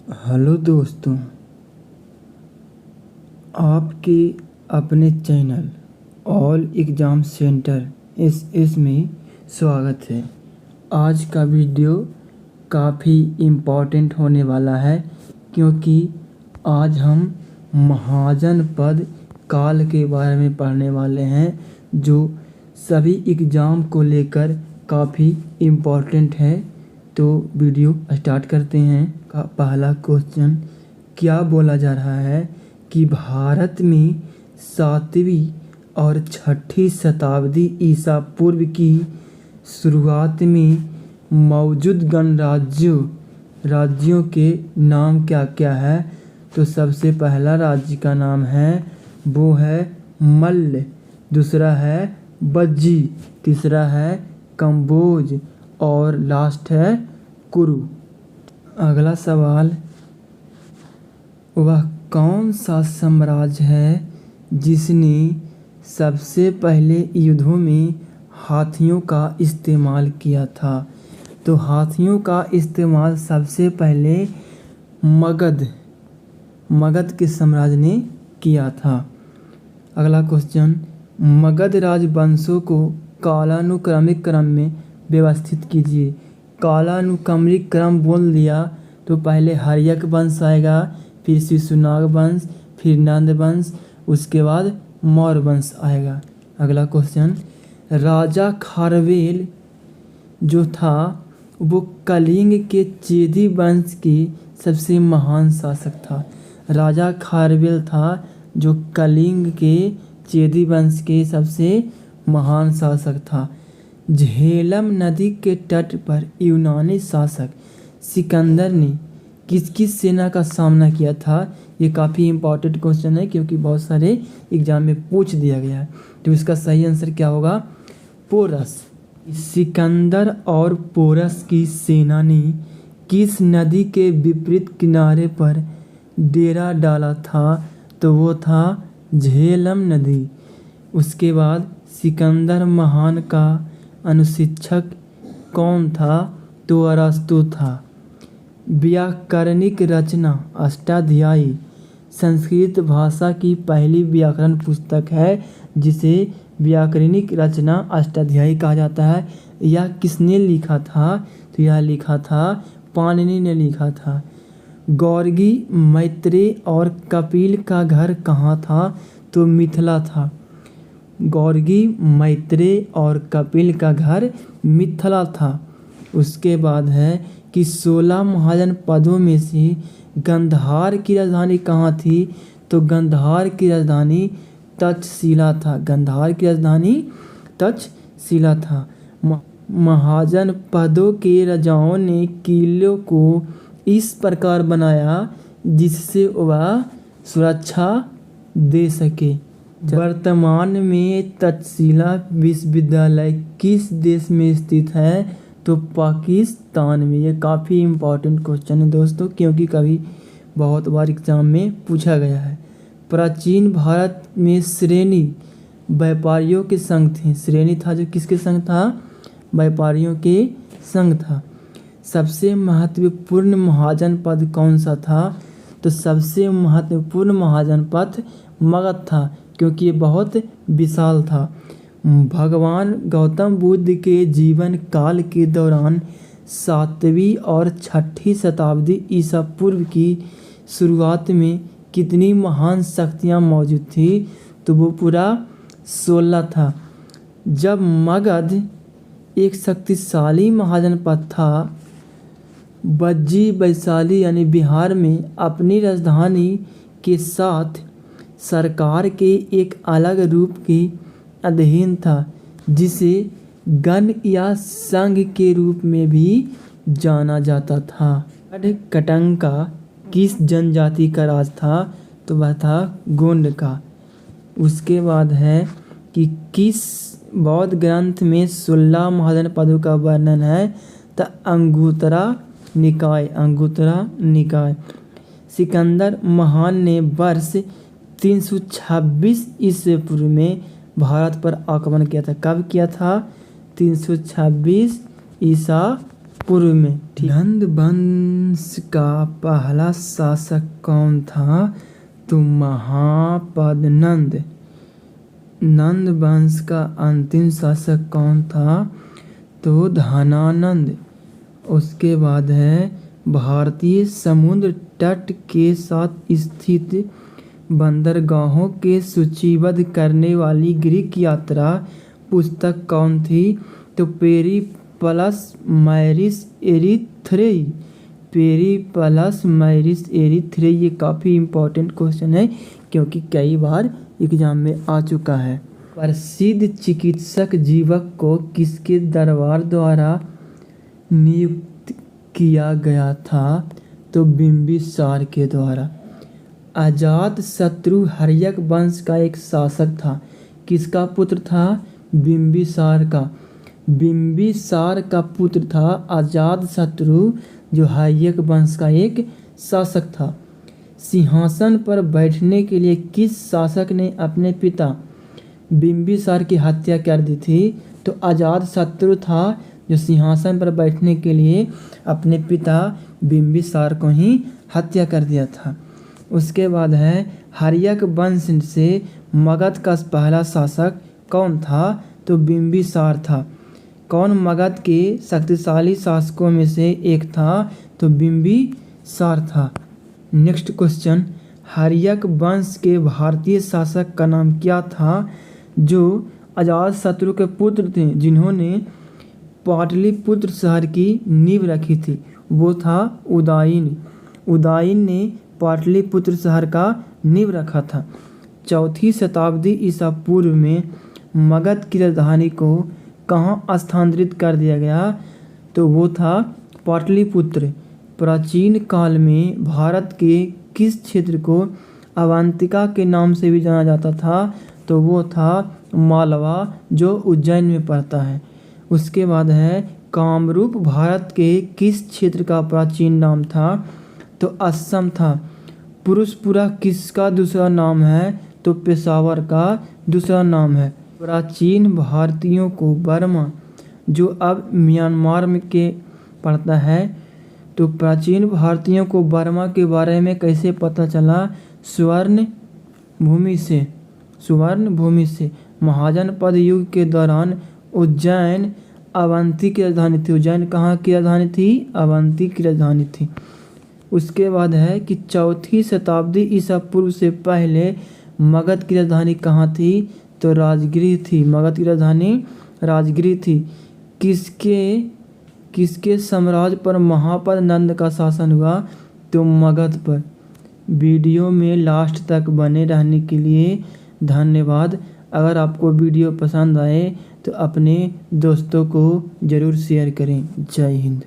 Hello दोस्तों, आपके अपने channel all exam centre SS में स्वागत है। आज का वीडियो काफ़ी इम्पोर्टेंट होने वाला है क्योंकि आज हम महाजनपद काल के बारे में पढ़ने वाले हैं जो सभी एग्ज़ाम को लेकर काफ़ी इम्पोर्टेंट है। तो वीडियो स्टार्ट करते हैं। का पहला क्वेश्चन क्या बोला जा रहा है कि भारत में 7वीं और 6ठी शताब्दी ईसा पूर्व की शुरुआत में मौजूद राज्यों के नाम क्या क्या है। तो सबसे पहला राज्य का नाम है वो है मल्ल, दूसरा है बज्जी, तीसरा है कंबोज और लास्ट है कुरु। अगला सवाल, वह कौन सा साम्राज्य है जिसने सबसे पहले युद्धों में हाथियों का इस्तेमाल किया था। तो हाथियों का इस्तेमाल सबसे पहले मगध के साम्राज्य ने किया था। अगला क्वेश्चन, मगध राजवंशों को कालानुक्रमिक क्रम में व्यवस्थित कीजिए। कालानुक्रमिक क्रम बोल दिया तो पहले हर्यक वंश आएगा, फिर शिशुनाग वंश, फिर नंद वंश, उसके बाद मौर्य वंश आएगा। अगला क्वेश्चन, राजा खारवेल जो था वो कलिंग के चेदी वंश के सबसे महान शासक था। राजा खारवेल था जो कलिंग के चेदी वंश के सबसे महान शासक था। झेलम नदी के तट पर यूनानी शासक सिकंदर ने किस किस सेना का सामना किया था। ये काफ़ी इम्पोर्टेंट क्वेश्चन है क्योंकि बहुत सारे एग्जाम में पूछ दिया गया है। तो इसका सही आंसर क्या होगा? पोरस। सिकंदर और पोरस की सेना ने किस नदी के विपरीत किनारे पर डेरा डाला था? तो वो था झेलम नदी। उसके बाद सिकंदर महान का अनुशिक्षक कौन था? तो अरस्तु था। व्याकरणिक रचना अष्टाध्यायी संस्कृत भाषा की पहली व्याकरण पुस्तक है जिसे व्याकरणिक रचना अष्टाध्यायी कहा जाता है। यह किसने लिखा था? तो यह लिखा था पाणिनि ने लिखा था। गौर्गी, मैत्रेय और कपिल का घर कहाँ था? तो मिथिला था। गौर्गी, मैत्रेय और कपिल का घर मिथिला था। उसके बाद है कि 16 महाजनपदों में से गांधार की राजधानी कहाँ थी? तो गांधार की राजधानी तक्षशिला था। गांधार की राजधानी तक्षशिला था। महाजनपदों के राजाओं ने किलों को इस प्रकार बनाया जिससे वह सुरक्षा दे सके। वर्तमान में तक्षशिला विश्वविद्यालय किस देश में स्थित है? तो पाकिस्तान में। ये काफ़ी इम्पोर्टेंट क्वेश्चन है दोस्तों क्योंकि कभी बहुत बार एग्जाम में पूछा गया है। प्राचीन भारत में श्रेणी व्यापारियों के संघ थे। श्रेणी था जो किसके संघ था? व्यापारियों के संघ था। सबसे महत्वपूर्ण महाजनपद कौन सा था? तो सबसे महत्वपूर्ण महाजनपद मगध था क्योंकि ये बहुत विशाल था। भगवान गौतम बुद्ध के जीवन काल के दौरान 7वीं और 6ठी शताब्दी ईसा पूर्व की शुरुआत में कितनी महान शक्तियाँ मौजूद थी? तो वो पूरा 16 था। जब मगध एक शक्तिशाली महाजनपद था, बज्जी वैशाली यानी बिहार में अपनी राजधानी के साथ सरकार के एक अलग रूप के अधीन था जिसे गण या संघ के रूप में भी जाना जाता था। कटंका किस जनजाति का राज था? तो वह था गोंड का। उसके बाद है कि किस बौद्ध ग्रंथ में 16 महाजनपदों का वर्णन है? तो अंगुत्तरा निकाय। सिकंदर महान ने वर्ष 326 ईसा पूर्व में भारत पर आक्रमण किया था। कब किया था? 326 ईसा पूर्व में। नंद वंश का पहला शासक कौन था? तो महापद नंद। नंद वंश का अंतिम शासक कौन था? तो धनानंद। उसके बाद है भारतीय समुद्र तट के साथ स्थित बंदरगाहों के सूचीबद्ध करने वाली ग्रीक यात्रा पुस्तक कौन थी? तो पेरिप्लस मैरिस एरिथ्रेई। पेरिप्लस मैरिस एरिथ्रेई। ये काफ़ी इम्पोर्टेंट क्वेश्चन है क्योंकि कई बार एग्जाम में आ चुका है। प्रसिद्ध चिकित्सक जीवक को किसके दरबार द्वारा नियुक्त किया गया था? तो बिंबिसार के द्वारा। अजात शत्रु हर्यक वंश का एक शासक था। किसका पुत्र था? बिंबिसार का। बिंबिसार का पुत्र था अजात शत्रु, जो हर्यक वंश का एक शासक था। सिंहासन पर बैठने के लिए किस शासक ने अपने पिता बिंबिसार की हत्या कर दी थी? तो अजात शत्रु था, जो सिंहासन पर बैठने के लिए अपने पिता बिंबिसार को ही हत्या कर दिया था। उसके बाद है हर्यक वंश से मगध का पहला शासक कौन था? तो बिंबिसार था। कौन मगध के शक्तिशाली शासकों में से एक था? तो बिंबिसार था। नेक्स्ट क्वेश्चन, हर्यक वंश के भारतीय शासक का नाम क्या था जो अजातशत्रु के पुत्र थे, जिन्होंने पाटलिपुत्र शहर की नींव रखी थी? वो था उदयन। उदयन ने पाटलिपुत्र शहर का नींव रखा था। 4वीं शताब्दी ईसा पूर्व में मगध की राजधानी को कहाँ स्थानांतरित कर दिया गया? तो वो था पाटलिपुत्र। प्राचीन काल में भारत के किस क्षेत्र को अवंतिका के नाम से भी जाना जाता था? तो वो था मालवा, जो उज्जैन में पड़ता है। उसके बाद है कामरूप भारत के किस क्षेत्र का प्राचीन नाम था? तो असम था। पुरुषपुरा किसका दूसरा नाम है? तो पेशावर का दूसरा नाम है। प्राचीन भारतीयों को बर्मा, जो अब म्यांमार में के पड़ता है, तो प्राचीन भारतीयों को बर्मा के बारे में कैसे पता चला? स्वर्ण भूमि से। स्वर्ण भूमि से। महाजनपद युग के दौरान उज्जैन अवंती की राजधानी थी। उज्जैन कहाँ की राजधानी थी? अवंती की राजधानी थी। उसके बाद है कि 4वीं शताब्दी ईसा पूर्व से पहले मगध की राजधानी कहाँ थी? तो राजगृह थी। मगध की राजधानी राजगृह थी। किसके साम्राज्य पर महापद नंद का शासन हुआ? तो मगध पर। वीडियो में लास्ट तक बने रहने के लिए धन्यवाद। अगर आपको वीडियो पसंद आए तो अपने दोस्तों को ज़रूर शेयर करें। जय हिंद।